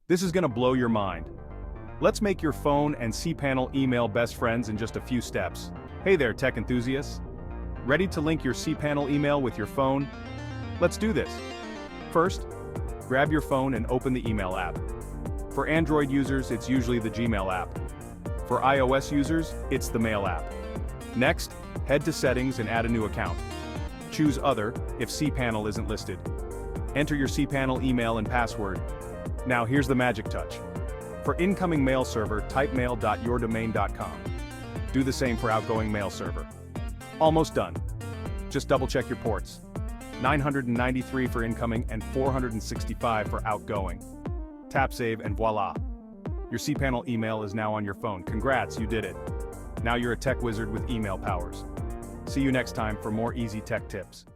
This is gonna blow your mind. Let's make your phone and cPanel email best friends in just a few steps. Hey there, tech enthusiasts. Ready to link your cPanel email with your phone? Let's do this. First, grab your phone and open the email app. For Android users, it's usually the Gmail app. For iOS users, it's the Mail app. Next, head to Settings and add a new account. Choose Other if cPanel isn't listed. Enter your cPanel email and password. Now here's the magic touch. For incoming mail server, type mail.yourdomain.com. Do the same for outgoing mail server. Almost done. Just double check your ports. 993 for incoming and 465 for outgoing. Tap Save and voila! Your cPanel email is now on your phone. Congrats, you did it. Now you're a tech wizard with email powers. See you next time for more easy tech tips.